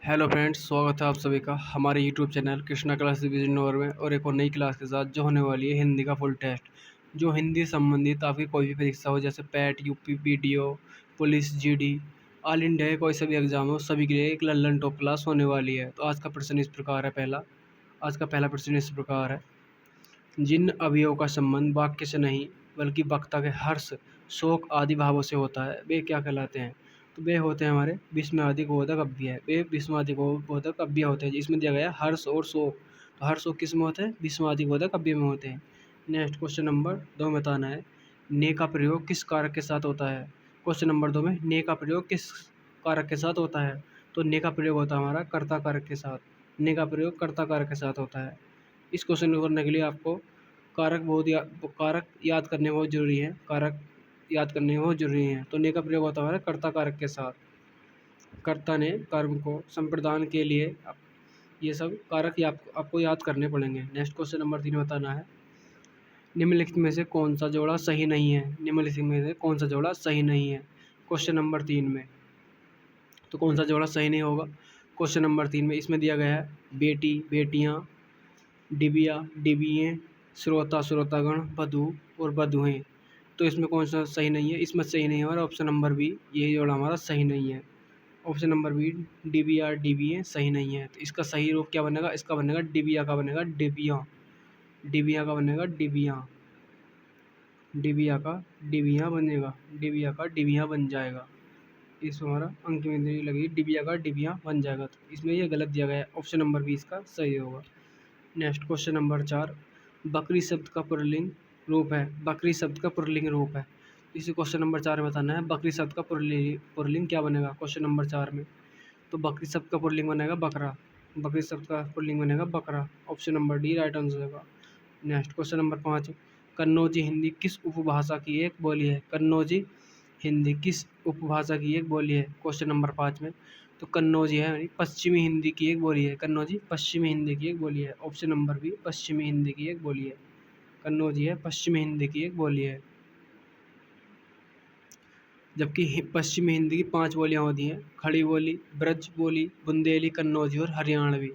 Hello friends, स्वागत है आप सभी का हमारे YouTube channel Krishna class division over में और एक और नई क्लास के साथ जो होने वाली है हिंदी का फुल टेस्ट। जो हिंदी संबंधित आपकी कोई भी परीक्षा हो, जैसे PAT, UP, PTO, police, GD, all India के कोई सा भी एग्जाम हो, सभी के लिए एक लंदन टॉप क्लास होने वाली है। तो आज का प्रश्न इस प्रकार है। आज का पहला प्रश्न इस प्रकार है। जिन अवयवों का संबंध वाक्य से नहीं बल्कि वक्ता के हर्ष, शोक आदि भावों से होता है, वे क्या कहलाते हैं? तो वे होते हैं हमारे विस्मयादिबोधक अव्यय। वे विस्मयादिबोधक अव्यय होते हैं जिसमें दिया गया है हर्ष और शोक। तो हर्ष शोक किस में होते हैं? विस्मयादिबोधक अव्यय में होते हैं। नेक्स्ट क्वेश्चन नंबर 2 में बताना है, ने का प्रयोग किस कारक के साथ होता है? क्वेश्चन नंबर 2 में ने का प्रयोग किस कारक के साथ होता है? तो ने का प्रयोग होता है हमारा कर्ता कारक के साथ। ने का प्रयोग कर्ता कारक के साथ होता है। इस क्वेश्चन को करने के लिए आपको कारक याद करने बहुत ज़रूरी है। कारक याद करने बहुत ज़रूरी हैं। तो ने का प्रयोग होता है हमारा कर्ता कारक के साथ। कर्ता ने कर्म को संप्रदान के लिए ये सब कारक आपको याद करने पड़ेंगे। नेक्स्ट क्वेश्चन नंबर 3 बताना है, निम्नलिखित में से कौन सा जोड़ा सही नहीं है? निम्नलिखित में से कौन सा जोड़ा सही नहीं है क्वेश्चन नंबर 3 में? तो कौन सा जोड़ा सही नहीं होगा क्वेश्चन नंबर 3 में? इसमें दिया गया है बेटी, बेटियाँ, डिबिया, डिबिएँ, श्रोता, श्रोतागण, वधू और वधुएँ। तो इसमें कौन सा सही नहीं है? इसमें सही नहीं है हमारा ऑप्शन नंबर बी, ये जोड़ा हमारा सही नहीं है। ऑप्शन नंबर बी, डिबिया, डिबिएँ सही नहीं है। तो इसका सही रूप क्या बनेगा? इसका बनेगा डिबिया का बनेगा डिबिया। डिबिया का बनेगा डिबिया। डिबिया का डिबिया बनेगा। डिबिया का डिबिया बन जाएगा। इसमें हमारा अंक में लगी डिबिया का डिबिया बन जाएगा। तो इसमें ये गलत दिया गया है। ऑप्शन नंबर बी इसका सही होगा। नेक्स्ट क्वेश्चन नंबर 4, बकरी शब्द का पुल्लिंग रूप है। बकरी शब्द का पुल्लिंग रूप है। इसी क्वेश्चन नंबर 4 में बताना है बकरी शब्द का पुल्लिंग क्या बनेगा क्वेश्चन नंबर 4 में? तो बकरी शब्द का पुल्लिंग बनेगा बकरा। बकरी शब्द का पुल्लिंग बनेगा बकरा। Option number D right answer होगा। Next question number 5, Kannauji Hindi किस उपभाषा की एक बोली है? कन्नौजी हिंदी किस उपभाषा की एक बोली है क्वेश्चन नंबर 5 में? तो कन्नौजी है यानी पश्चिमी हिंदी की एक बोली है। कन्नौजी पश्चिमी हिंदी की एक बोली है। ऑप्शन नंबर बी पश्चिमी हिंदी की एक बोली है। कन्नौजी है पश्चिमी हिंदी की एक बोली है। जबकि पश्चिमी हिंदी की 5 बोलियाँ होती हैं, खड़ी बोली, ब्रज बोली, बुंदेली, कन्नौजी और हरियाणवी।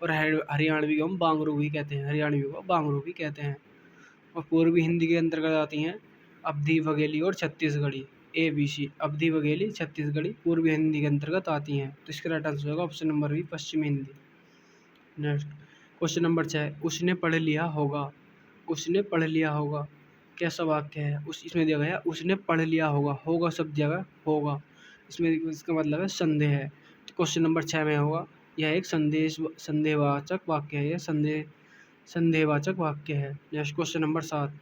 और हरियाणवी को हम बांगरू भी कहते हैं। हरियाणवी को बांगरू भी कहते हैं। और पूर्वी हिंदी के अंतर्गत आती हैं अवधी, बघेली और छत्तीसगढ़ी। ABC, अवधी, बघेली, छत्तीसगढ़ी पूर्वी हिंदी के अंतर्गत आती हैं। तो इसका राइट आंसर होगा ऑप्शन नंबर बी पश्चिमी हिंदी। नेक्स्ट क्वेश्चन नंबर 6, उसने पढ़ लिया होगा। उसने पढ़ लिया होगा कैसा वाक्य है? इसमें दिया गया है उसने पढ़ लिया होगा। होगा शब्द दिया गया होगा। इसमें इसका मतलब है संदेह है। तो क्वेश्चन नंबर 6 में होगा यह एक संदेहवाचक वाक्य है। यह संदेहवाचक वाक्य है। नेक्स्ट क्वेश्चन नंबर 7,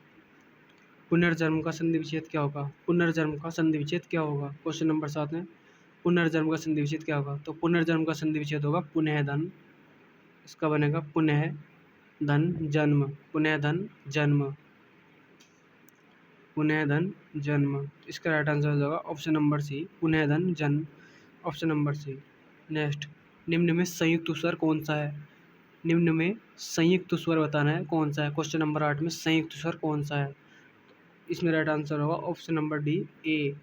पुनर्जन्म का संधि विच्छेद क्या होगा? पुनर्जन्म का संधि विच्छेद क्या होगा क्वेश्चन नंबर 7 में? पुनर्जन्म का संधि विच्छेद क्या होगा? तो पुनर्जन्म का संधि विच्छेद होगा पुनः धन। इसका बनेगा पुनः धन जन्म। पुनः धन जन्म। पुनः धन जन्म। इसका राइट आंसर होगा ऑप्शन नंबर सी, पुनः धन जन्म। Option number c. नेक्स्ट, निम्न में संयुक्त स्वर कौन सा है? निम्न में संयुक्त स्वर बताना है कौन सा है क्वेश्चन नंबर 8 में? संयुक्त स्वर कौन सा है? इसमें राइट आंसर होगा ऑप्शन नंबर डी, ए।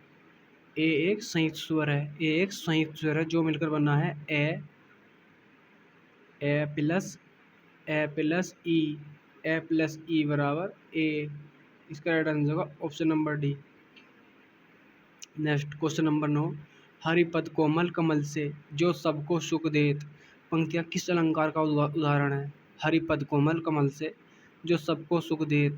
ए एक संयुक्त स्वर है। ए एक संयुक्त स्वर है जो मिलकर बना है ए प्लस ई। ए प्लस ई बराबर ए। इसका राइट आंसर होगा option number D. Next question number 9, हरिपद कोमल कमल से जो सबको सुख देत। पंक्तियाँ किस अलंकार का उदाहरण है? हरिपद कोमल कमल से जो सबको सुख देत,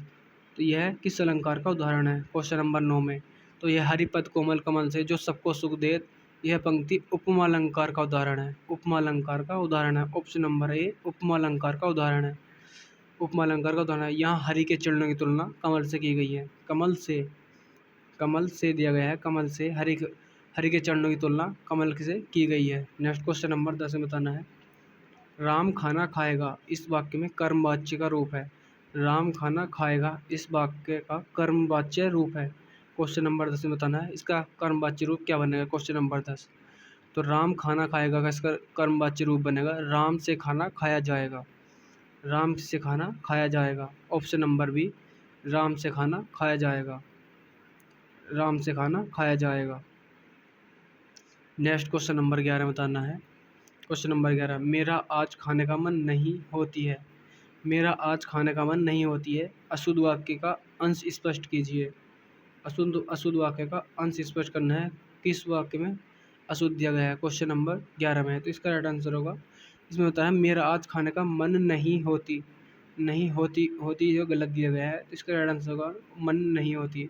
तो यह किस अलंकार का उदाहरण है क्वेश्चन नंबर 9 में? तो यह हरिपद कोमल कमल से जो सबको सुख देत, यह पंक्ति उपमा अलंकार का उदाहरण है। उपमा अलंकार का उदाहरण है। ऑप्शन नंबर ए उपमा अलंकार का उदाहरण है। उपमा अलंकार का उदाहरण है। यहाँ हरि के चरणों की तुलना कमल से की गई है। कमल से दिया गया है। कमल से हरि के चरणों की तुलना कमल से की गई है। नेक्स्ट क्वेश्चन नंबर 10 में बताना है, राम खाना खाएगा इस वाक्य में कर्मवाच्य का रूप है। राम खाना खाएगा इस वाक्य का कर्मवाच्य रूप है। क्वेश्चन नंबर 10 में बताना है इसका कर्मवाच्य रूप क्या बनेगा क्वेश्चन नंबर 10? तो राम खाना खाएगा का इसका कर्मवाच्य रूप बनेगा राम से खाना खाया जाएगा। राम से खाना खाया जाएगा। ऑप्शन नंबर बी, राम से खाना खाया जाएगा। राम से खाना खाया जाएगा। नेक्स्ट क्वेश्चन नंबर 11 बताना है, क्वेश्चन नंबर 11, मेरा आज खाने का मन नहीं होती है। मेरा आज खाने का मन नहीं होती है, अशुद्ध वाक्य का अंश स्पष्ट कीजिए। अशुद्ध अशुद्ध वाक्य का अंश स्पष्ट करना है, किस वाक्य में अशुद्ध दिया गया है, क्वेश्चन नंबर 11 में है। तो इसका राइट आंसर होगा, इसमें होता है मेरा आज खाने का मन नहीं होती। नहीं होती, होती जो गलत दिया गया है, तो इसका राइट आंसर होगा मन नहीं होती।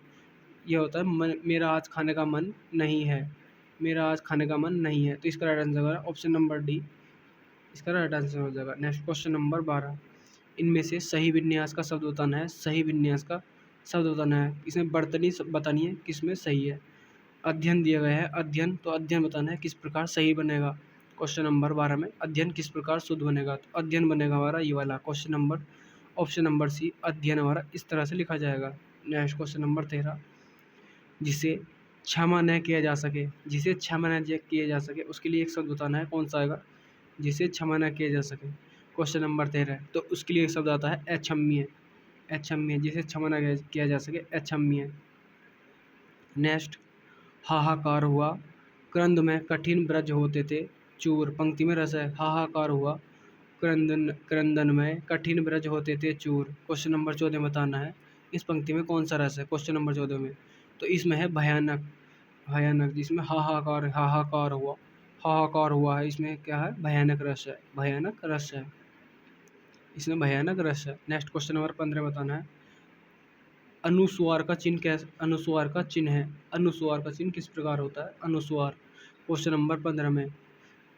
यह होता है मन, मेरा आज खाने का मन नहीं है। मेरा आज खाने का मन नहीं है, तो इसका राइट आंसर होगा ऑप्शन नंबर डी, इसका राइट आंसर हो जाएगा। नेक्स्ट क्वेश्चन नंबर 12, इनमें से सही विन्यास का शब्द बताना है। सही विन्यास का शब्द बताना है, इसमें बर्तनी बतानी है किसमें सही है। अध्ययन दिया गया है, अध्ययन, तो अध्ययन बताना है किस प्रकार सही बनेगा। क्वेश्चन नंबर 12 में अध्ययन किस प्रकार शुद्ध बनेगा, तो अध्ययन बनेगा हमारा ये वाला question number, option number c, अध्ययन हमारा इस तरह से लिखा जाएगा। नेक्स्ट क्वेश्चन नंबर 13, जिसे क्षमा न किया जा सके, जिसे क्षमा न किया जा सके उसके लिए एक शब्द बताना है, कौन सा आएगा, जिसे क्षमा न किया जा सके। क्वेश्चन नंबर 13, तो उसके लिए एक शब्द आता है अक्षम्य। अक्षम्य, जिसे क्षमा न किया जा सके, अक्षम्य। नेक्स्ट, हाहाकार हुआ, क्रंद में कठिन ब्रज होते थे चूर, पंक्ति में रस है, हाहाकार हुआ, क्रंदन क्रंदन में कठिन ब्रज होते थे चूर। क्वेश्चन नंबर 14 बताना है, इस पंक्ति में कौन सा रस है, क्वेश्चन नंबर 14 में, तो इसमें है भयानक। भयानक, जिसमें हाहाकार, हाहाकार हुआ, हाहाकार हुआ है, इसमें क्या है, भयानक रस है, भयानक रस है, इसमें भयानक रस है। नेक्स्ट क्वेश्चन नंबर 15 बताना है, अनुस्वार का चिन्ह कैसे, अनुस्वार का चिन्ह है, अनुस्वार का चिन्ह किस प्रकार होता है, अनुस्वार। क्वेश्चन नंबर 15 में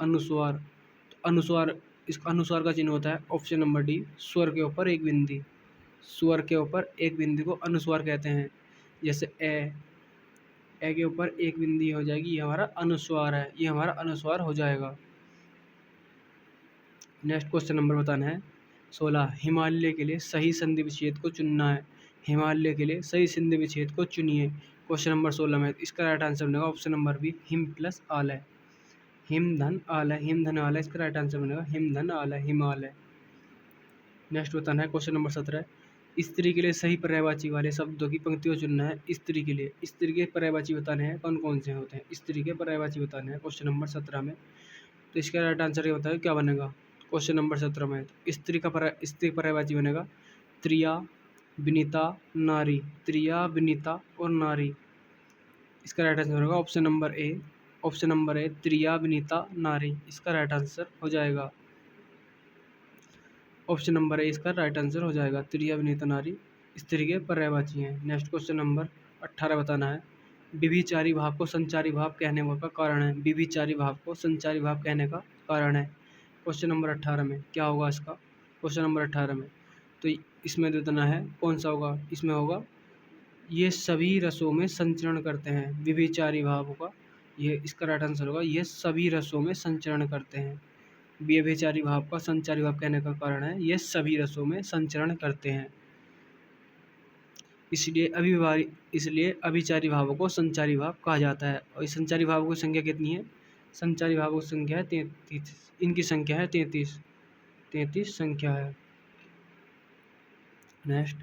अनुस्वार, तो अनुस्वार, इस अनुस्वार का चिन्ह होता है ऑप्शन नंबर डी, स्वर के ऊपर एक बिंदी। स्वर के ऊपर एक बिंदी को अनुस्वार कहते हैं। जैसे ए के ऊपर एक बिंदी हो जाएगी, ये हमारा अनुस्वार है, ये हमारा अनुस्वार हो जाएगा। नेक्स्ट क्वेश्चन नंबर बताना है 16, हिमालय के लिए सही संधि विच्छेद को चुनना है। हिमालय के लिए सही संधि विच्छेद को चुनिए। क्वेश्चन नंबर 16 में इसका राइट आंसर बनेगा ऑप्शन नंबर बी, हिम प्लस आलय। हिम धन आलय, हिम धन आलय, इसका राइट आंसर बनेगा हिम धन आलय, हिमालय। नेक्स्ट बताना है क्वेश्चन नंबर 17, स्त्री के लिए सही पर्यायवाची वाले शब्दों की पंक्ति को चुनना है। स्त्री के लिए, स्त्री के पर्यायवाची बताने हैं, कौन कौन से होते हैं, स्त्री के पर्यायवाची बताने हैं क्वेश्चन नंबर 17 में। तो इसका राइट आंसर ये बताओ क्या बनेगा क्वेश्चन नंबर 17 में। तो स्त्री पर्यायवाची बनेगा त्रिया, विनीता, नारी। त्रिया, विनीता और नारी, इसका राइट आंसर होगा option number A, option number A, त्रिया, विनीता, नारी, इसका राइट आंसर हो जाएगा। ऑप्शन नंबर ए इसका राइट आंसर हो जाएगा, त्रिया, विनीता, नारी स्त्री के पर्यायवाची हैं। नेक्स्ट क्वेश्चन नंबर 18 बताना है, विभिचारी भाव को संचारी भाव कहने का कारण है। विभिचारी भाव को संचारी भाव कहने का कारण है क्वेश्चन नंबर 18 में, क्या होगा इसका, क्वेश्चन नंबर 18 में, तो इसमें देना है कौन सा होगा, इसमें होगा ये सभी रसों में संचरण करते हैं। विभिचारी भाव का, ये इसका राइट आंसर होगा ये सभी रसों में संचरण करते हैं। व्यभिचारी भाव का संचारी भाव कहने का कारण है ये सभी रसों में संचरण करते हैं। इसलिए अभिचारी भावों को संचारी भाव कहा जाता है। और इस संचारी भावों की संख्या कितनी है, संचारी भावों की संख्या है 33, इनकी संख्या है 33 संख्या है। नेक्स्ट,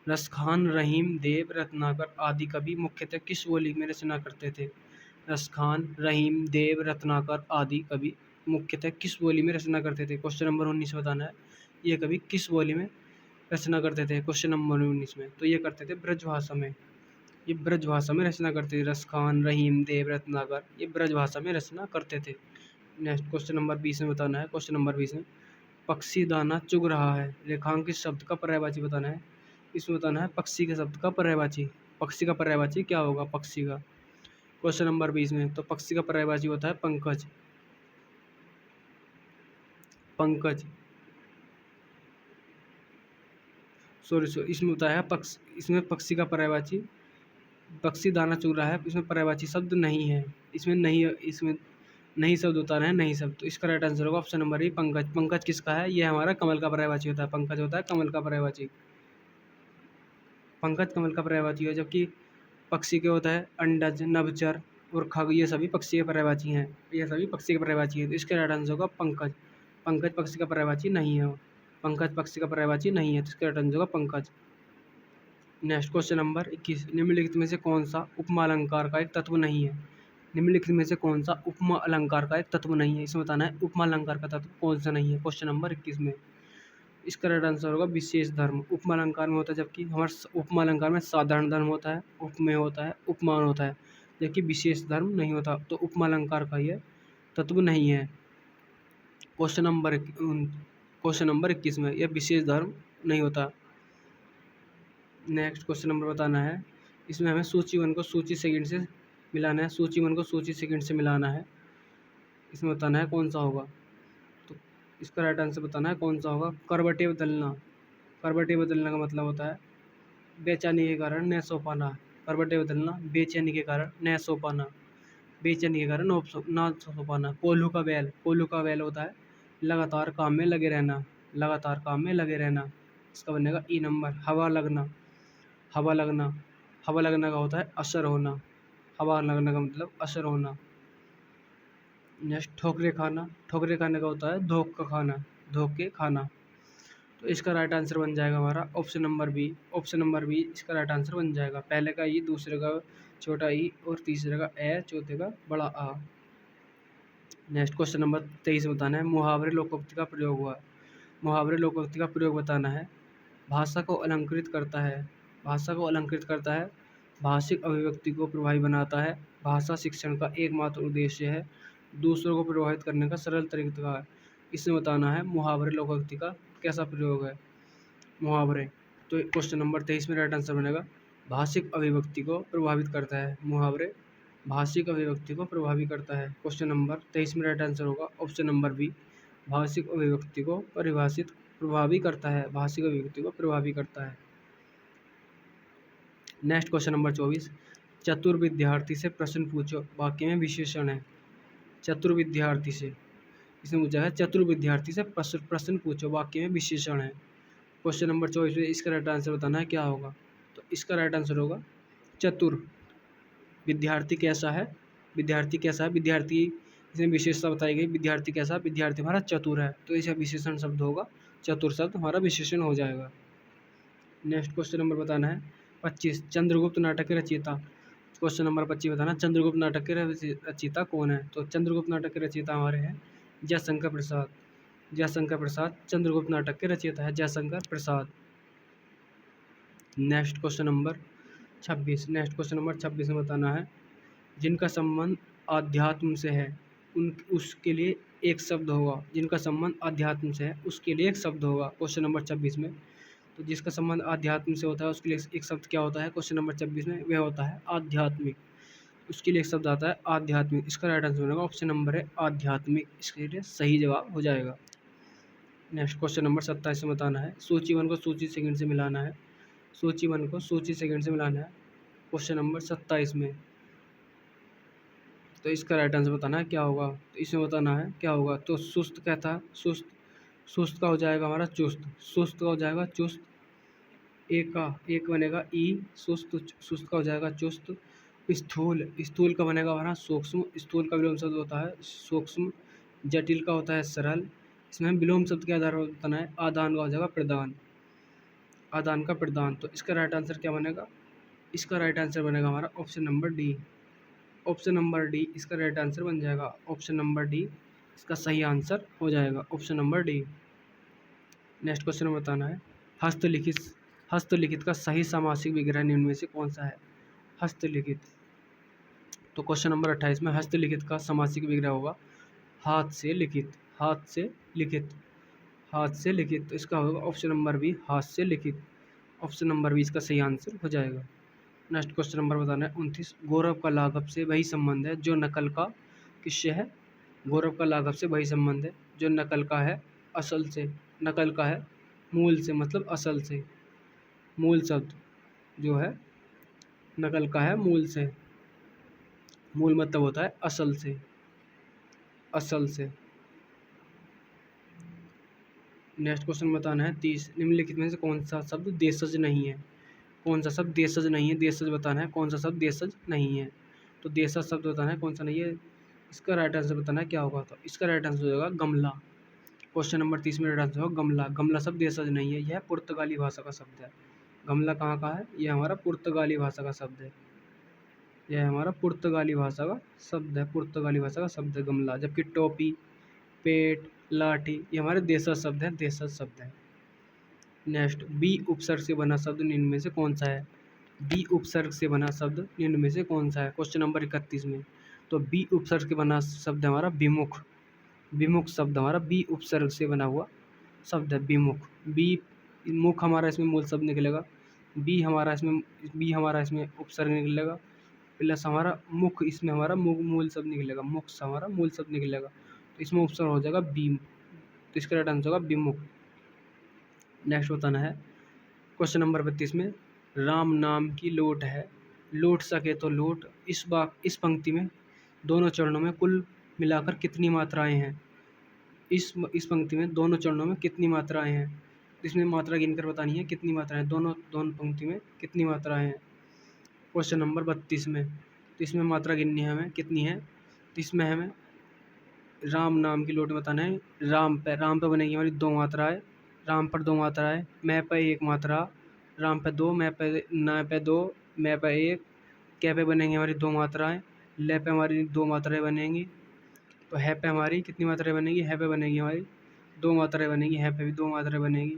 रसखान, रहीम, देव, रत्नाकर आदि कवि मुख्यतः किस बोली में रचना करते थे। रसखान, रहीम, देव, रत्नाकर आदि कवि मुख्यतः किस बोली में रचना करते थे। क्वेश्चन नंबर 19 बताना है, ये कवि किस बोली में रचना करते थे क्वेश्चन नंबर 19 में, तो ये करते थे ब्रजभाषा में, ये ब्रजभाषा में रचना करते थे। रसखान, रहीम, देव, रत्नाकर ये ब्रजभाषा में रचना करते थे। नेक्स्ट क्वेश्चन नंबर 20 में बताना है, क्वेश्चन नंबर 20 में पक्षी दाना चुग रहा है, रेखांकित शब्द का पर्यायवाची बताना है। इसमें बताना है पक्षी के शब्द का पर्यायवाची, पक्षी का पर्यायवाची क्या होगा पक्षी का, क्वेश्चन नंबर 20 में, तो पक्षी का पर्यायवाची होता है पंकज। पंकज, सॉरी इसमें होता है इसमें पक्षी का पर्यायवाची, पक्षी दाना चुग रहा है, इसमें पर्यायवाची शब्द नहीं है, इसमें नहीं शब्द होता है, नहीं शब्द, तो इसका राइट आंसर होगा option number A, Pankaj. Pankaj किसका है, ये हमारा कमल का पर्यायवाची होता है, पंकज होता है कमल का पर्यायवाची, पंकज कमल का पर्यायवाची है। जबकि पक्षी के होता है अंडज, नभचर और खग, ये सभी पक्षी के पर्यायवाची हैं, ये सभी पक्षी के पर्यायवाची है, तो इसका राइट आंसर होगा पंकज। पंकज पक्षी का पर्यायवाची नहीं है, पंकज पक्षी का पर्यायवाची नहीं है, तो इसका राइट आंसर होगा पंकज। नेक्स्ट क्वेश्चन नंबर 21, निम्नलिखित में से कौन सा उपमा अलंकार का एक तत्व नहीं है। निम्नलिखित में से कौन सा उपमा अलंकार का एक तत्व नहीं है? इसमें बताना है उपमा अलंकार का तत्व कौन सा नहीं है, क्वेश्चन नंबर 21 में। इसका राइट आंसर होगा विशेष धर्म। उपमा अलंकार में होता है, जबकि हमारे उपमा अलंकार में साधारण धर्म होता है, उपमेय होता है, उपमान होता है, जबकि विशेष धर्म नहीं होता। तो उपमा अलंकार का यह तत्व नहीं है। क्वेश्चन नंबर 21 में यह विशेष धर्म नहीं होता। नेक्स्ट क्वेश्चन नंबर बताना है, इसमें हमें सूची 1 को सूची सेकंड से मिलाना है। सूची 1 को सूची सेकंड से मिलाना है। इसमें बताना है कौन सा होगा। तो इसका राइट आंसर बताना है कौन सा होगा। करवटें बदलना। करवटें बदलने का मतलब होता है बेचैनी के कारण न सो पाना। करवटें बदलना बेचैनी के कारण न सो पाना, बेचैनी के कारण ना सो पाना। कोल्हू का बैल। कोल्हू का बैल होता है लगातार काम में लगे रहना, लगातार काम में लगे रहना। इसका बनेगा ई नंबर। हवा लगना। हवा लगना, हवा लगना का होता है असर होना। हवा लगने का मतलब असर होना। नेक्स्ट ठोकरे खाना। ठोकरे खाने का होता है धोख का खाना, धोख के खाना। तो इसका राइट आंसर बन जाएगा हमारा option number b. Option number b इसका राइट आंसर बन जाएगा। पहले का ई, दूसरे का छोटा ई और तीसरे का ए, चौथे का बड़ा आ। नेक्स्ट क्वेश्चन नंबर 23 बताना है मुहावरे लोकोक्ति का प्रयोग हुआ। मुहावरे लोकोक्ति का प्रयोग बताना है। भाषा को अलंकृत करता है। भाषा को अलंकृत करता है, भाषिक अभिव्यक्ति को प्रभावी बनाता है, भाषा शिक्षण का एकमात्र उद्देश्य है, दूसरों को प्रभावित करने का सरल तरीका है। इसमें बताना है मुहावरे लोकोक्ति का कैसा प्रयोग है। मुहावरे, तो क्वेश्चन नंबर 23 में राइट आंसर बनेगा भाषिक अभिव्यक्ति को प्रभावित करता है। मुहावरे भाषिक अभिव्यक्ति को प्रभावी करता है। क्वेश्चन नंबर 23 में राइट आंसर होगा ऑप्शन नंबर बी, भाषिक अभिव्यक्ति को प्रभावी करता है, भाषिक अभिव्यक्ति को प्रभावी करता है। नेक्स्ट क्वेश्चन नंबर 24, चतुर विद्यार्थी से प्रश्न पूछो, वाक्य में विशेषण है। चतुर विद्यार्थी से, इसमें पूछा है चतुर विद्यार्थी से प्रश्न पूछो, वाक्य में विशेषण है। क्वेश्चन नंबर 24 में इसका राइट आंसर बताना है क्या होगा। तो इसका राइट आंसर होगा चतुर। विद्यार्थी कैसा है, विद्यार्थी कैसा है, विद्यार्थी इसमें विशेषता बताई गई। विद्यार्थी कैसा, विद्यार्थी हमारा चतुर है, तो इसका विशेषण शब्द होगा चतुर शब्द हमारा विशेषण हो जाएगा। नेक्स्ट क्वेश्चन नंबर बताना है 25, चंद्रगुप्त नाटक के रचयिता। क्वेश्चन नंबर 25 बताना चंद्रगुप्त नाटक के रचयिता कौन है। तो चंद्रगुप्त नाटक के रचयिता हमारे हैं जयशंकर प्रसाद। जयशंकर प्रसाद चंद्रगुप्त नाटक के रचयिता है, Jaishankar Prasad. Next question number 26, next question number 26 में बताना है जिनका संबंध आध्यात्म से है उसके लिए एक शब्द होगा। जिनका संबंध आध्यात्म से है उसके लिए एक शब्द होगा क्वेश्चन नंबर 26 में। तो जिसका संबंध आध्यात्म से होता है उसके लिए एक शब्द क्या होता है क्वेश्चन नंबर 26 में, वह होता है आध्यात्मिक। उसके लिए एक शब्द आता है आध्यात्मिक। इसका राइट आंसर बनेगा ऑप्शन नंबर है आध्यात्मिक, इसके लिए सही जवाब हो जाएगा। नेक्स्ट क्वेश्चन नंबर 27 में बताना है सूची 1 को सूची सेकंड से मिलाना है। सूची 1 को सूची सेकंड से मिलाना है क्वेश्चन नंबर 27 में। तो इसका राइट आंसर बताना है क्या होगा। तो इसमें बताना है क्या होगा। तो सुस्त कहता है, सुस्त, सुस्त का हो जाएगा हमारा चुस्त, सुस्त का हो जाएगा चुस्त। एक बनेगा ई, सुस्त, सुस्त का हो जाएगा चुस्त। स्थूल, स्थूल का बनेगा हमारा सूक्ष्म, स्थूल का विलोम शब्द होता है सूक्ष्म। जटिल का होता है सरल। इसमें विलोम शब्द के आधार पर बताना है। आदान का हो जाएगा प्रदान, आदान का प्रदान। तो इसका राइट आंसर क्या बनेगा। इसका राइट आंसर बनेगा हमारा option number D. Option number D इसका राइट आंसर बन जाएगा। ऑप्शन नंबर डी इसका सही आंसर हो जाएगा, option number D. Next question में बताना है हस्तलिखित, हस्तलिखित का सही समासिक विग्रह निम्न में से कौन सा है। हस्तलिखित, तो क्वेश्चन नंबर 28 में हस्तलिखित का समासिक विग्रह होगा हाथ से लिखित, हाथ से लिखित, हाथ से लिखित। तो इसका होगा ऑप्शन नंबर बी, हाथ से लिखित। ऑप्शन नंबर बी इसका सही आंसर हो जाएगा। नेक्स्ट क्वेश्चन नंबर बताना है 29, गौरव का लाघव से वही संबंध है जो नकल का किससे है। गौरव का लाघव से वही संबंध है जो नकल का है असल से, नकल का है मूल से, मतलब असल से। मूल शब्द जो है नकल का है मूल से, मूल मतलब होता है असल से, असल से। नेक्स्ट क्वेश्चन बताना है 30, निम्नलिखित में से कौन सा शब्द देशज नहीं है। कौन सा शब्द देशज नहीं है, देशज बताना है कौन सा शब्द देशज नहीं है। तो देशज शब्द बताना है कौन सा नहीं है। इसका राइट आंसर बताना है क्या होगा। तो इसका राइट आंसर हो जाएगा गमला। क्वेश्चन नंबर 30 में राइट आंसर होगा गमला। गमला शब्द देशज नहीं है, यह पुर्तगाली भाषा का शब्द है। गमला कहाँ का है, यह हमारा पुर्तगाली भाषा का शब्द है। यह है हमारा पुर्तगाली भाषा का शब्द है, पुर्तगाली भाषा का शब्द है गमला। जबकि टोपी, पेट, लाठी ये हमारे देशज शब्द है, देशज शब्द है। नेक्स्ट, बी उपसर्ग से बना शब्द निम्न में से कौन सा है? बी उपसर्ग से बना शब्द निम्न में से कौन सा है? क्वेश्चन नंबर 31 में। तो बी उपसर्ग से बना शब्द है हमारा विमुख। विमुख शब्द हमारा बी उपसर्ग से बना हुआ शब्द है, विमुख। बी मुख हमारा इसमें मूल शब्द निकलेगा, बी हमारा इसमें उपसर्ग निकलेगा, प्लस हमारा मुख इसमें हमारा मूल शब्द निकलेगा, मुख से हमारा मूल शब्द निकलेगा, तो इसमें उपसर्ग हो जाएगा बी। तो इसका राइट आंसर होगा विमुख। नेक्स्ट बताना है क्वेश्चन नंबर 32 में, राम नाम की लोट है, लौट सके तो लौट। इस पंक्ति में दोनों चरणों में कुल मिलाकर कितनी मात्राएं हैं? इस पंक्ति में दोनों चरणों में कितनी मात्राएं हैं? इसमें मात्रा गिनकर बतानी है कितनी मात्राएं, दोनों दोनों पंक्ति में कितनी मात्राएं हैं क्वेश्चन नंबर 32 में। तो इसमें मात्रा गिननी है हमें कितनी है, तो इसमें हमें राम नाम की लोट बताना है। राम पे बनेगी हमारी दो मात्राएं, राम पर दो मात्राएं, मैं पे एक मात्रा, राम पे दो, मैं पे ना पे दो, मैं पे एक, कै पे बनेंगी हमारी दो मात्राएं, ले पे हमारी दो मात्राएं बनेंगी। तो है पे हमारी कितनी मात्राएं बनेगी? है पे बनेगी हमारी दो मात्राएं बनेगी, है पे भी दो मात्राएं बनेगी।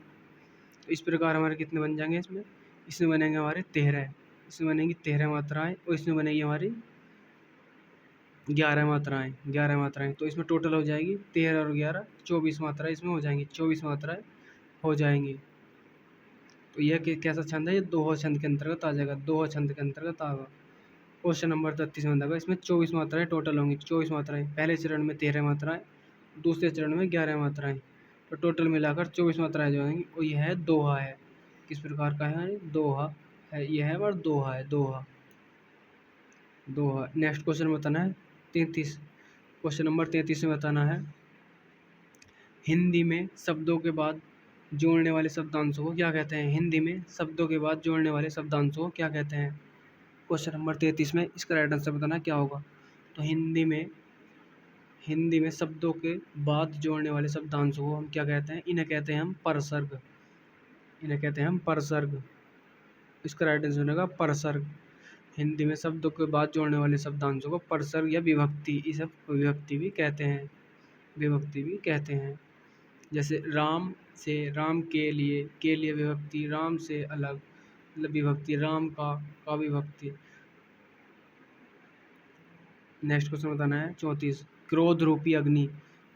तो इस प्रकार हमारे कितने बन जाएंगे इसमें? इसमें बनेंगे हमारे 13, इसमें बनेंगी 13 मात्राएं, और इसमें बनेगी हमारी 11 मात्राएं, 11 मात्राएं। तो इसमें टोटल हो जाएगी 13 और 11 24 मात्राएं इसमें हो जाएंगी, 24 मात्राएं हो जाएंगी। तो यह कैसा छंद है? ये दोहा छंद के अंतर्गत आ जाएगा, दोहा छंद के अंतर्गत आएगा। क्वेश्चन नंबर 33 में बताएगा, इसमें 24 मात्राएं टोटल होंगी, 24 मात्राएं, पहले चरण में 13 मात्राएं, दूसरे चरण में 11 मात्राएं, तो टोटल मिलाकर 24 मात्राएं जो आएंगी, और यह है दोहा है। किस प्रकार का है? दोहा है, यह है और दोहा है, दोहा, दोहा। नेक्स्ट क्वेश्चन बताना है 33, क्वेश्चन नंबर 33 में बताना है, हिंदी में शब्दों के बाद जोड़ने वाले शब्दांशों को क्या कहते हैं? हिंदी में शब्दों के बाद जोड़ने वाले शब्दांशों को क्या कहते हैं? क्वेश्चन नंबर 33 में इसका राइट आंसर बताना क्या होगा। तो हिंदी में शब्दों के बाद जोड़ने वाले शब्दांशों को हम क्या कहते हैं? इन्हें कहते हैं हम परसर्ग, इन्हें कहते हैं हम परसर्ग। इसका राइट आंसर बनेगा परसर्ग। हिंदी में शब्दों के बाद जोड़ने वाले शब्दांशों को परसर्ग या विभक्ति, इसे विभक्ति भी कहते हैं, विभक्ति भी कहते हैं। जैसे राम से राम के लिए विभक्ति, राम से अलग मतलब विभक्ति, राम का विभक्ति। नेक्स्ट क्वेश्चन बताना है 34, क्रोध रूपी अग्नि,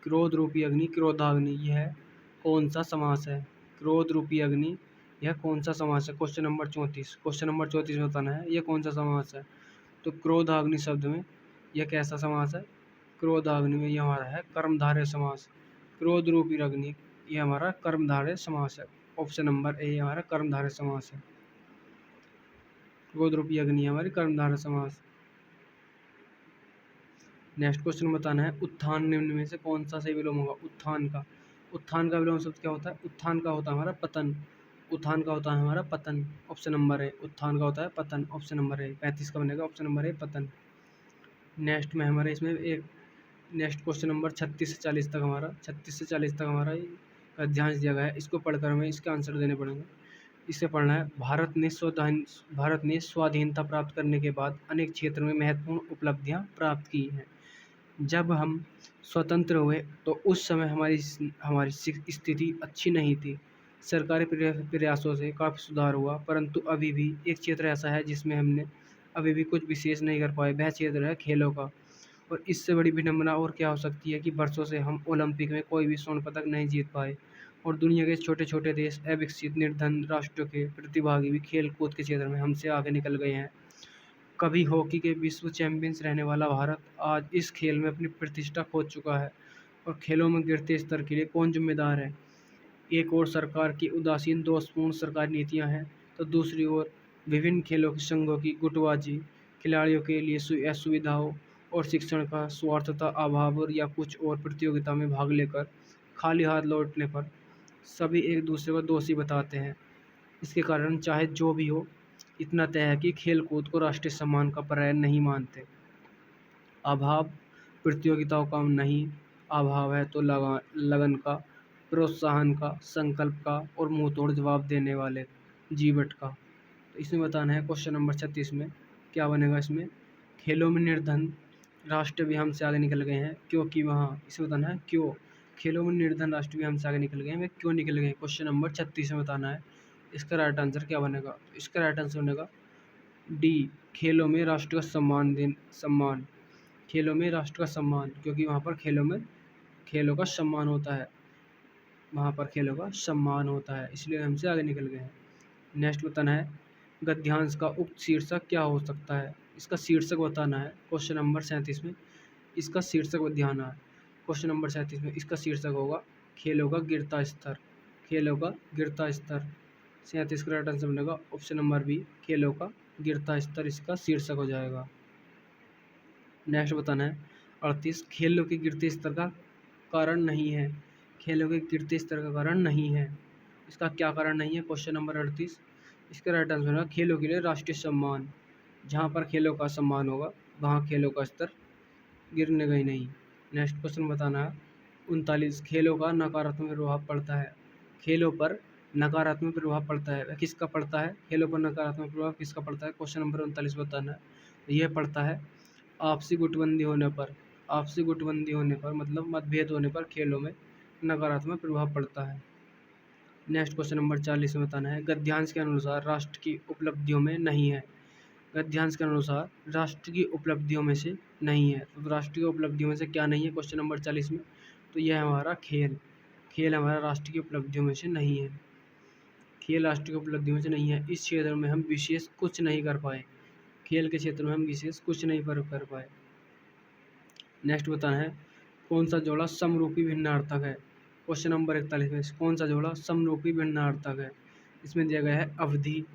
क्रोध रूपी अग्नि, क्रोधाग्नि, यह कौन सा समास है? क्रोध रूपी अग्नि यह कौन सा समास है? क्वेश्चन नंबर 34, क्वेश्चन नंबर 34 में बताना है यह कौन सा समास है। तो क्रोधाग्नि शब्द में यह कैसा समास है? क्रोधाग्नि में यह हमारा है कर्मधारय समास। क्रोध रूपी अग्नि यह हमारा कर्मधारय समास है। ऑप्शन नंबर ए हमारा कर्मधारय समास है। क्रोध रूपी अग्नि हमारी कर्मधारय समास। नेक्स्ट क्वेश्चन बताना है, उत्थान निम्न में से कौन सा सही विलोम होगा? उत्थान का विलोम शब्द क्या होता है? उत्थान का होता है हमारा पतन, उत्थान का होता है हमारा पतन। ऑप्शन नंबर है, उत्थान का होता है पतन, ऑप्शन नंबर है 35 का बनेगा, ऑप्शन नंबर है पतन। नेक्स्ट में हमारे इसमें एक नेक्स्ट क्वेश्चन नंबर 36 से 40 तक हमारा 36 से 40 तक हमारा ध्यान दिया गया है, इसको पढ़कर हमें इसके आंसर देने पड़ेंगे। इसे पढ़ना है, भारत ने स्वाधीनता प्राप्त करने के बाद अनेक क्षेत्रों में महत्वपूर्ण उपलब्धियां प्राप्त की हैं। जब हम स्वतंत्र हुए तो उस समय हमारी स्थिति अच्छी नहीं थी। सरकारी प्रयासों से काफ़ी सुधार हुआ, परंतु अभी भी एक क्षेत्र ऐसा है जिसमें हमने अभी भी कुछ विशेष नहीं कर पाए, वह क्षेत्र है खेलों का। और इससे बड़ी विडंबना और क्या हो सकती है कि वर्षों से हम ओलंपिक में कोई भी स्वर्ण पदक नहीं जीत पाए, और दुनिया के छोटे छोटे देश, अविकसित निर्धन राष्ट्रों के प्रतिभागी भी खेल कूद के क्षेत्र में हमसे आगे निकल गए हैं। कभी हॉकी के विश्व चैंपियंस रहने वाला भारत आज इस खेल में अपनी प्रतिष्ठा खो चुका है, और खेलों में गिरते स्तर के लिए कौन जिम्मेदार है? एक ओर सरकार की उदासीन दोषपूर्ण सरकारी नीतियां हैं, तो दूसरी ओर विभिन्न खेलों के संघों की गुटबाजी, खिलाड़ियों के लिए असुविधाओं और शिक्षण का स्वार्थता अभाव, या कुछ और प्रतियोगिता में भाग लेकर खाली हाथ लौटने पर सभी एक दूसरे को दोषी बताते हैं। इसके कारण चाहे जो भी हो, इतना तय है कि खेल कूद को राष्ट्रीय सम्मान का पर्याय नहीं मानते। अभाव प्रतियोगिताओं का नहीं, अभाव है तो लगन का, प्रोत्साहन का, संकल्प का और मुंह तोड़ जवाब देने वाले जीवट का। तो इसमें बताना है क्वेश्चन नंबर 36 में क्या बनेगा। इसमें खेलों में निर्धन राष्ट्र भी हमसे आगे निकल गए हैं, क्योंकि वहाँ इसे बताना है क्यों। खेलों में निर्धन राष्ट्र भी हमसे आगे निकल गए हैं, वे क्यों निकल गए हैं, क्वेश्चन नंबर 36 में बताना है। इसका राइट आंसर क्या बनेगा? इसका राइट आंसर बनेगा डी, खेलों में राष्ट्र का सम्मान। खेलों में राष्ट्र का सम्मान, क्योंकि वहाँ पर खेलों का सम्मान होता है, वहाँ पर खेलों का सम्मान होता है, इसलिए हमसे आगे निकल गए हैं। नेक्स्ट बताना है गद्यांश का उक्त शीर्षक क्या हो सकता है। इसका शीर्षक बताना है क्वेश्चन नंबर 37 में। इसका शीर्षक बताना है क्वेश्चन नंबर 37 में। इसका शीर्षक होगा खेलों का गिरता स्तर। खेलों का गिरता स्तर। 37 का राइट आंसर बनेगा ऑप्शन नंबर बी, खेलों का गिरता स्तर इसका शीर्षक हो जाएगा। नेक्स्ट बताना है 38, खेलों के गिरते स्तर का कारण नहीं है। खेलों के गिरते स्तर का कारण नहीं है, इसका क्या कारण नहीं है? Question number 38। इसका राइट आंसर होगा खेलों के लिए राष्ट्रीय सम्मान। जहाँ पर खेलों का सम्मान होगा वहाँ खेलों का स्तर गिरने का ही नहीं। नेक्स्ट क्वेश्चन बताना है 39, खेलों का नकारात्मक प्रभाव पड़ता है। खेलों पर नकारात्मक प्रभाव पड़ता है, किसका पड़ता है? खेलों पर नकारात्मक प्रभाव किसका पड़ता है? क्वेश्चन नंबर 39 बताना है। यह पड़ता है आपसी गुटबंदी होने पर। आपसी गुटबंदी होने पर मतलब मतभेद होने पर खेलों में नकारात्मक प्रभाव पड़ता है। नेक्स्ट क्वेश्चन नंबर 40 में बताना है गद्यांश के अनुसार राष्ट्र की उपलब्धियों में नहीं है। गद्यांश के अनुसार राष्ट्र की उपलब्धियों में से नहीं है, तो राष्ट्र की उपलब्धियों में से क्या नहीं है क्वेश्चन नंबर 40 में? तो यह हमारा खेल हमारा राष्ट्र की उपलब्धियों में से नहीं है। खेल राष्ट्र की उपलब्धियों में से नहीं है। इस क्षेत्र में हम विशेष कुछ नहीं कर पाए। खेल के क्षेत्र में हम विशेष कुछ नहीं कर पाए। नेक्स्ट बताना है कौन सा जोड़ा समरूपी भिन्नार्थक है। क्वेश्चन नंबर 41 में कौन सा जोड़ा समरूपी भिन्नार्थक है? इसमें दिया गया है अवधि,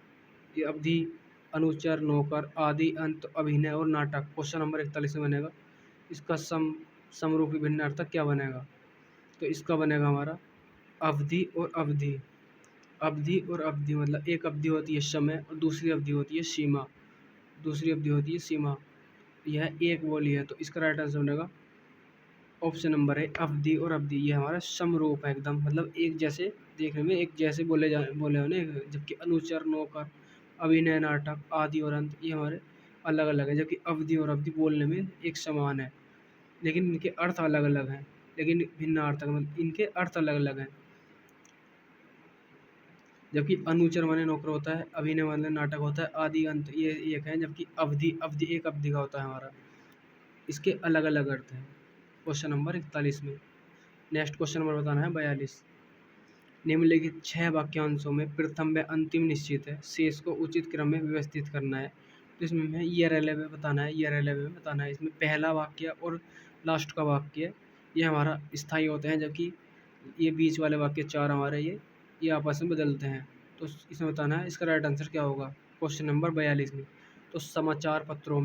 ये अवधि, अनुचर, नौकर, आदि, अंत, अभिनय और नाटक। क्वेश्चन नंबर 41 में बनेगा इसका समरूपी भिन्नार्थक क्या बनेगा? तो इसका बनेगा हमारा अवधि और अवधि। अवधि और अवधि मतलब एक अवधि होती है समय और दूसरी अवधि होती है सीमा। दूसरी अवधि होती है सीमा। यह एक बोली है, तो इसका राइट आंसर बनेगा ऑप्शन नंबर है अवधि और अवधि। ये हमारा समरूप है एकदम, मतलब एक जैसे देखने में एक जैसे बोले होने, जबकि अनुचर, नौकर, अभिनय, नाटक, आदि और अंत ये हमारे अलग अलग है। जबकि अवधि और अवधि बोलने में एक समान है, लेकिन इनके अर्थ अलग अलग हैं। लेकिन भिन्न अर्थ मतलब इनके अर्थ अलग अलग हैं। जबकि अनुचर माने नौकर होता है, अभिनय माने नाटक होता है, आदि अंत ये एक है। जबकि अवधि अवधि एक अवधि का होता है हमारा, इसके अलग अलग अर्थ हैं। क्वेश्चन नंबर 41 में। नेक्स्ट क्वेश्चन नंबर बताना है 42, निम्नलिखित 6 वाक्यांशों में प्रथम व अंतिम निश्चित है, शेष को उचित क्रम में व्यवस्थित करना है। तो इसमें हमें ईयर एलेवे बताना है, ईयर एलेवे बताना है। इसमें पहला वाक्य और लास्ट का वाक्य ये हमारा स्थायी होते हैं, जबकि ये बीच वाले वाक्य 4 हमारे ये आपस में बदलते हैं। तो इसमें बताना है इसका राइट आंसर क्या होगा क्वेश्चन नंबर 42 में। तो समाचार पत्रों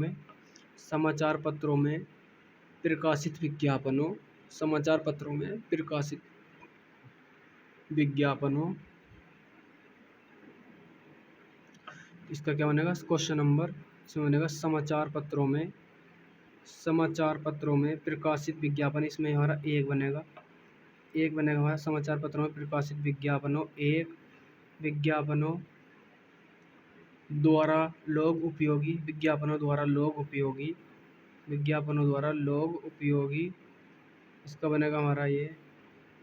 में प्रकाशित विज्ञापनों, समाचार पत्रों में प्रकाशित विज्ञापनों, इसका क्या बनेगा क्वेश्चन नंबर? इसमें बनेगा समाचार पत्रों में प्रकाशित विज्ञापन। इसमें हमारा एक बनेगा हमारा समाचार पत्रों में प्रकाशित विज्ञापनों, एक विज्ञापनों द्वारा लोग उपयोगी, इसका बनेगा हमारा ये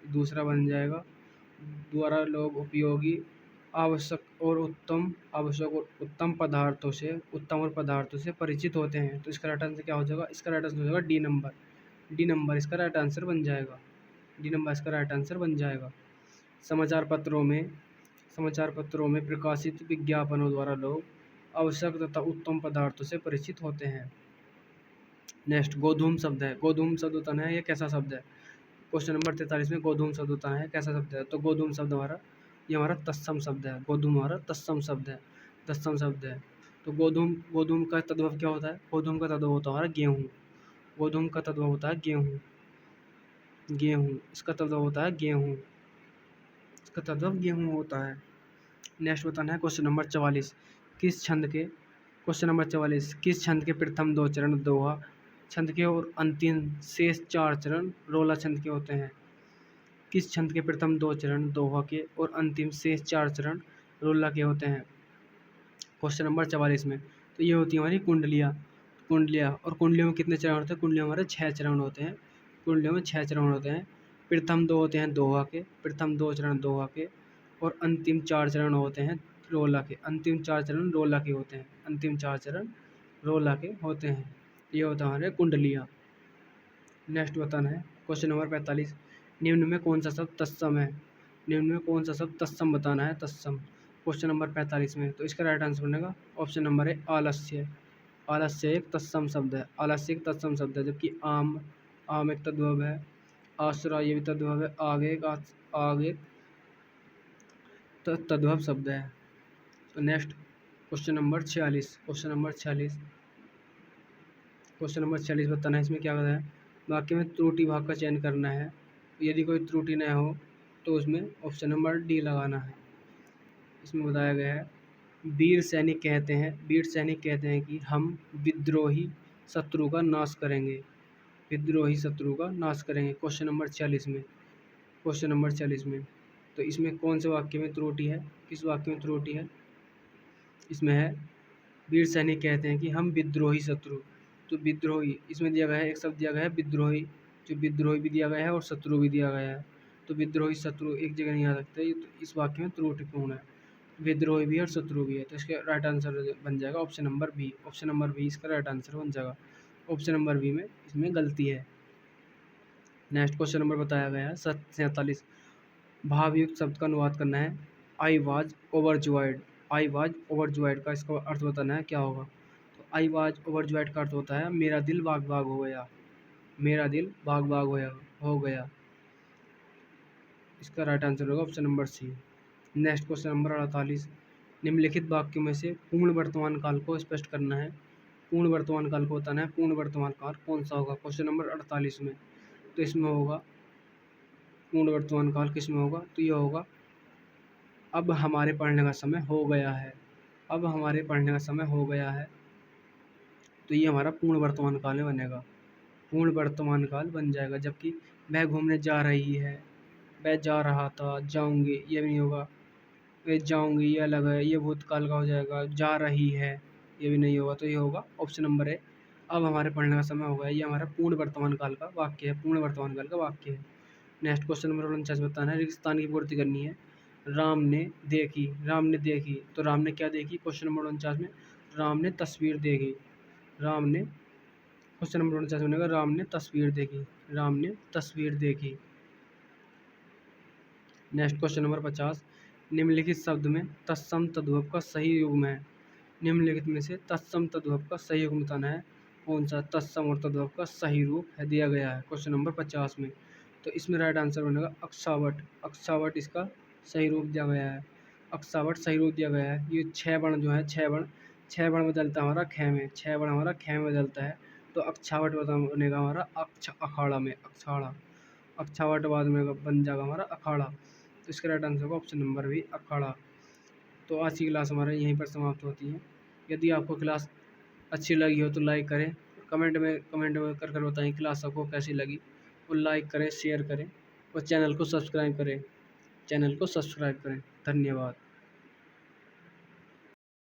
दूसरा बन जाएगा द्वारा लोग उपयोगी आवश्यक और उत्तम पदार्थों से परिचित होते हैं। तो इसका राइट आंसर क्या हो जाएगा? इसका राइट आंसर हो जाएगा डी नंबर इसका राइट आंसर बन जाएगा। डी नंबर इसका राइट आंसर बन जाएगा। समाचार पत्रों में प्रकाशित विज्ञापनों द्वारा लोग आवश्यक तथा उत्तम पदार्थों से परिचित होते हैं। नेक्स्ट गोधूम शब्द है। गोधूम शब्द होता है ये कैसा शब्द है? क्वेश्चन नंबर 43 में गोधूम शब्द होता है कैसा शब्द है? तो गोधूम शब्द हमारा तत्सम शब्द है। गोधूम हमारा तत्सम शब्द है। तो गोधूम का तद्भव क्या होता है? गोधूम का तद्भव होता है हमारा गेहूँ। गोधूम का तद्भव होता है गेहूँ। इसका तद्भव होता है गेहूँ होता है। नेक्स्ट बताना है क्वेश्चन नंबर 44, किस छंद के प्रथम 2 चरण दोहा छंद के और अंतिम शेष 4 चरण रोला छंद के होते हैं? किस छंद के प्रथम 2 चरण दोहा के और अंतिम शेष 4 चरण रोला के होते हैं? क्वेश्चन नंबर 44 में। तो ये होती है हमारी कुंडलियाँ। कुंडलियाँ, और कुंडलियों में कितने चरण होते हैं? कुंडलियों में हमारे 6 चरण होते हैं। कुंडलियों में 6 चरण होते हैं। प्रथम 2 होते हैं दोहा के, प्रथम 2 चरण दोहा के, और अंतिम 4 चरण होते हैं रोला के। अंतिम 4 चरण रोला के होते हैं। अंतिम 4 चरण रोला के होते हैं। ये होता है हमारे कुंडलियाँ। नेक्स्ट बताना है क्वेश्चन नंबर 45। निम्न में कौन सा शब्द तत्सम है? निम्न में कौन सा शब्द तत्सम बताना है, तत्सम, क्वेश्चन नंबर 45 में। तो इसका राइट आंसर बनेगा ऑप्शन नंबर है आलस्य। आलस्य एक तत्सम शब्द है। आलस्य एक तत्सम शब्द है, जबकि आम, आम एक तद्भव है। आश्रय ये भी तद्भव है। आगे एक आगे तद्भव शब्द है। तो next question number 46। Question number 46, question number 46 बताना है। इसमें क्या होता है? वाक्य में त्रुटि भाग का चयन करना है। यदि कोई त्रुटि न हो तो उसमें ऑप्शन नंबर डी लगाना है। इसमें बताया गया है, वीर सैनिक कहते हैं, वीर सैनिक कहते हैं कि हम विद्रोही शत्रु का नाश करेंगे। विद्रोही शत्रु का नाश करेंगे, क्वेश्चन नंबर 46 में। क्वेश्चन नंबर 40 में। तो इसमें कौन से वाक्य में त्रुटि है? किस वाक्य में त्रुटि है? इसमें है, वीर सैनिक कहते हैं कि हम विद्रोही शत्रु। तो विद्रोही इसमें दिया गया है, एक शब्द दिया गया है विद्रोही, जो विद्रोही भी दिया गया है और शत्रु भी दिया गया है। तो विद्रोही शत्रु एक जगह नहीं आ सकते, तो इस वाक्य में त्रुटिपूर्ण है। विद्रोही भी है और शत्रु भी है, तो इसका राइट आंसर बन जाएगा option number b. Option number b इसका राइट आंसर बन जाएगा। ऑप्शन नंबर बी में इसमें गलती है। नेक्स्ट क्वेश्चन नंबर बताया गया है 47। भावयुक्त शब्द का अनुवाद करना है। I was overjoyed. I was overjoyed का इसका अर्थ बताना है क्या होगा। तो आई वाज ओवरजॉयड का अर्थ होता है मेरा दिल बाग बाग हो गया। मेरा दिल बाग बाग हो गया। इसका राइट आंसर होगा option number c. Next question number 48। निम्नलिखित वाक्यों में से पूर्ण वर्तमान काल को स्पष्ट करना है। पूर्ण वर्तमान काल को बताना है। पूर्ण वर्तमान काल कौन सा होगा क्वेश्चन नंबर 48 में। तो इसमें होगा, पूर्ण वर्तमान काल किस में होगा? तो यह होगा, अब हमारे पढ़ने का समय हो गया है। अब हमारे पढ़ने का समय हो गया है। तो ये हमारा पूर्ण वर्तमान काल में बनेगा। पूर्ण वर्तमान काल बन जाएगा। जबकि वह घूमने जा रही है, वह जा रहा था, जाऊंगी ये भी नहीं होगा। वह जाऊंगी ये अलग है, ये भूतकाल का हो जाएगा। जा रही है ये भी नहीं होगा। तो ये होगा ऑप्शन नंबर है, अब हमारे पढ़ने का समय हो गया। ये हमारा पूर्ण वर्तमान काल का वाक्य है। पूर्ण वर्तमान काल का वाक्य है। नेक्स्ट क्वेश्चन नंबर 49 बताना है। रेगिस्तान की पूर्ति करनी है। राम ने देखी, राम ने देखी, तो राम ने क्या देखी क्वेश्चन नंबर 49 में? राम ने तस्वीर देखी। राम ने, क्वेश्चन नंबर 49 बनेगा राम ने तस्वीर देखी। राम ने तस्वीर देखी। Next question number 50। निम्नलिखित शब्द में तत्सम तद्भव का सही युग्म है। निम्नलिखित में से तत्सम तद्भव का सही युग्म बताना है। कौन सा तत्सम और तद्भव का सही रूप है दिया गया है क्वेश्चन नंबर 50 में। तो इसमें राइट आंसर बनेगा अक्षावट। अक्षावट इसका सही रूप दिया गया है। अक्षावट सही रूप दिया गया है। ये 6 वर्ण जो है, 6 वर्ण बदलता है हमारा ख में। 6 वर्ण हमारा ख में बदलता है। तो अक्षावट बनेगा हमारा अखाड़ा में, अक्षाड़ा। अक्षावट बाद में बन जाएगा हमारा अखाड़ा। तो इसका राइट आंसर होगा ऑप्शन नंबर भी अखाड़ा। तो आज की क्लास हमारे यहीं पर समाप्त होती है। यदि आपको क्लास अच्छी लगी हो तो लाइक करें। कमेंट में कर बताएं क्लास आपको कैसी लगी। और लाइक करें, शेयर करें और चैनल को सब्सक्राइब करें। चैनल को सब्सक्राइब करें। धन्यवाद।